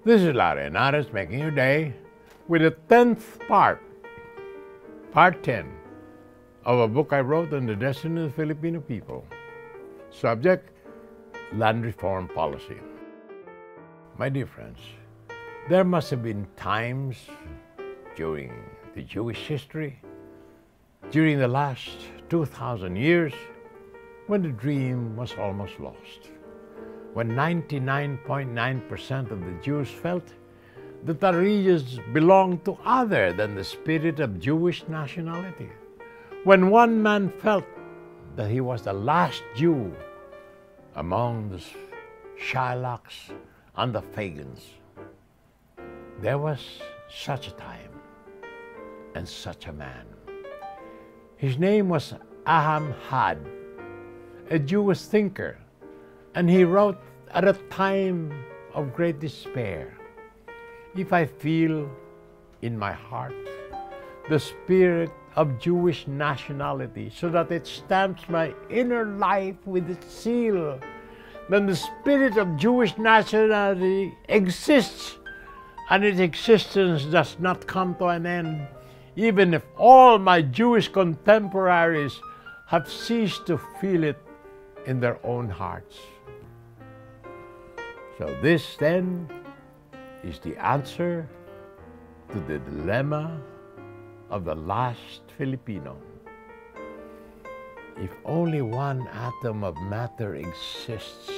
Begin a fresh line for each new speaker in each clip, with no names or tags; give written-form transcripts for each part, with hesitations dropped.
This is Larry Henares making your day with the 10th part 10, of a book I wrote on the destiny of the Filipino people. Subject, land reform policy. My dear friends, there must have been times during the Jewish history, during the last 2,000 years, when the dream was almost lost. When 99.9% of the Jews felt that the regions belonged to other than the spirit of Jewish nationality. When one man felt that he was the last Jew among the Shylocks and the Fagans. There was such a time and such a man. His name was Aham Had, a Jewish thinker, and he wrote at a time of great despair, "If I feel in my heart the spirit of Jewish nationality so that it stamps my inner life with its seal, then the spirit of Jewish nationality exists, and its existence does not come to an end, even if all my Jewish contemporaries have ceased to feel it in their own hearts." So this then is the answer to the dilemma of the last Filipino. If only one atom of matter exists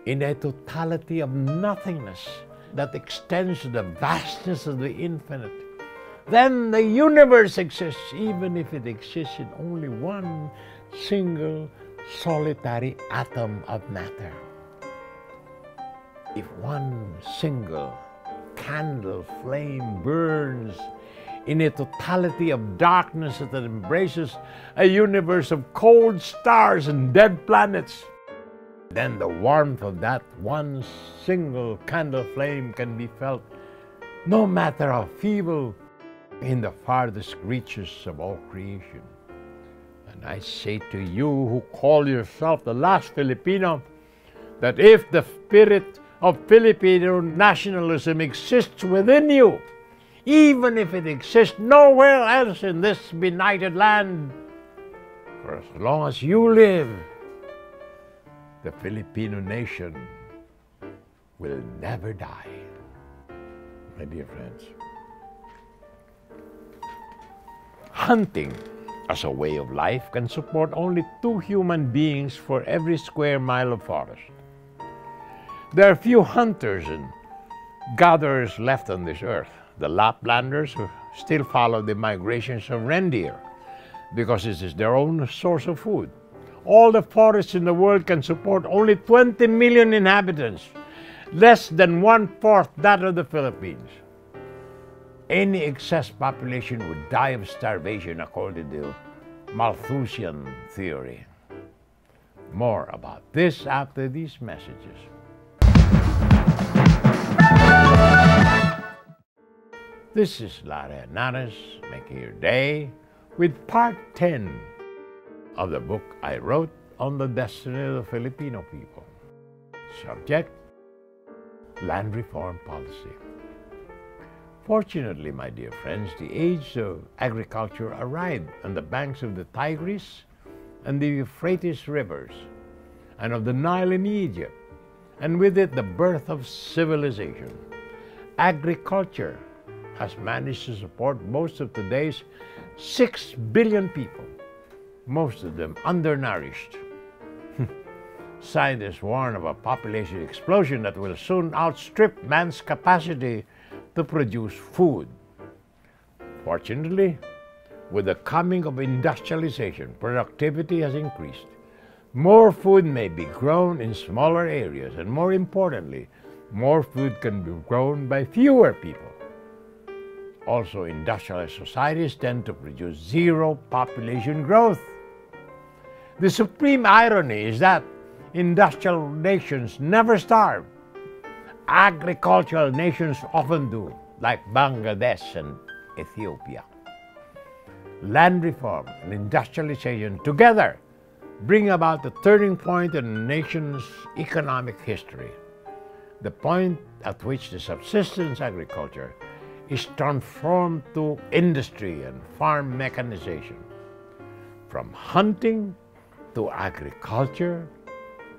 in a totality of nothingness that extends to the vastness of the infinite, then the universe exists, even if it exists in only one single solitary atom of matter. If one single candle flame burns in a totality of darkness that embraces a universe of cold stars and dead planets, then the warmth of that one single candle flame can be felt, no matter how feeble, in the farthest reaches of all creation. And I say to you who call yourself the last Filipino, that if the spirit of Filipino nationalism exists within you, even if it exists nowhere else in this benighted land, for as long as you live, the Filipino nation will never die. My dear friends, hunting as a way of life can support only 2 human beings for every square mile of forest. There are few hunters and gatherers left on this earth. The Laplanders who still follow the migrations of reindeer because this is their own source of food. All the forests in the world can support only 20 million inhabitants, less than 1/4 that of the Philippines. Any excess population would die of starvation according to Malthusian theory. More about this after these messages. This is Larry Henares making your day with part 10 of the book I wrote on the destiny of the Filipino people. Subject, land reform policy. Fortunately, my dear friends, the age of agriculture arrived on the banks of the Tigris and the Euphrates rivers, and of the Nile in Egypt, and with it the birth of civilization. Agriculture has managed to support most of today's 6 billion people, most of them undernourished. Scientists warn of a population explosion that will soon outstrip man's capacity to produce food. Fortunately, with the coming of industrialization, productivity has increased. More food may be grown in smaller areas, and more importantly, more food can be grown by fewer people. Also, industrialized societies tend to produce zero population growth. The supreme irony is that industrial nations never starve. Agricultural nations often do, like Bangladesh and Ethiopia. Land reform and industrialization together bring about the turning point in a nation's economic history. the point at which the subsistence agriculture is transformed to industry and farm mechanization, from hunting to agriculture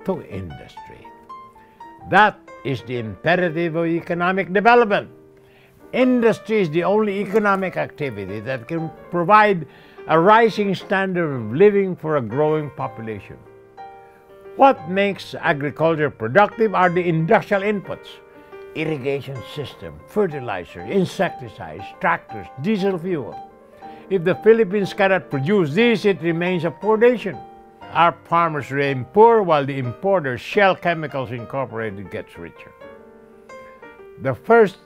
to industry. That is the imperative of economic development. Industry is the only economic activity that can provide a rising standard of living for a growing population. What makes agriculture productive are the industrial inputs: irrigation system, fertilizer, insecticides, tractors, diesel fuel. If the Philippines cannot produce this, it remains a poor nation. Our farmers remain poor while the importer, Shell Chemicals Incorporated, gets richer. The first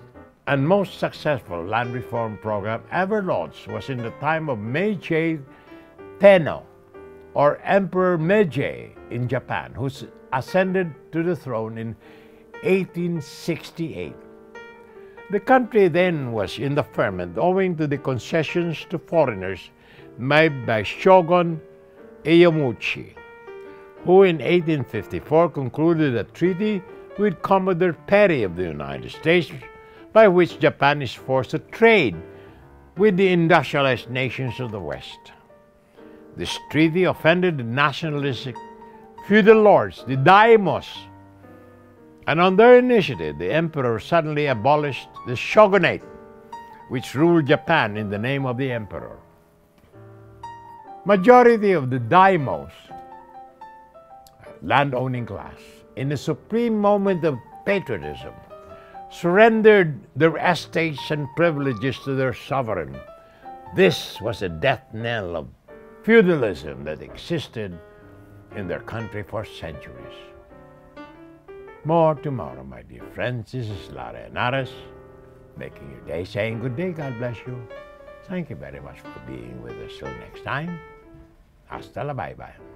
and most successful land reform program ever launched was in the time of Meiji Tenno, or Emperor Meiji in Japan, who ascended to the throne in 1868. The country then was in the ferment owing to the concessions to foreigners made by Shogun Ieyamuchi, who in 1854 concluded a treaty with Commodore Perry of the United States, by which Japan is forced to trade with the industrialized nations of the West. This treaty offended the nationalistic feudal lords, the daimyos, and on their initiative, the emperor suddenly abolished the shogunate, which ruled Japan in the name of the emperor. Majority of the daimyos, land-owning class, in a supreme moment of patriotism, surrendered their estates and privileges to their sovereign. This was a death knell of feudalism that existed in their country for centuries. More tomorrow, my dear friends. This is Lara Henares, making your day, saying good day, God bless you. Thank you very much for being with us. Till next time, hasta la bye-bye.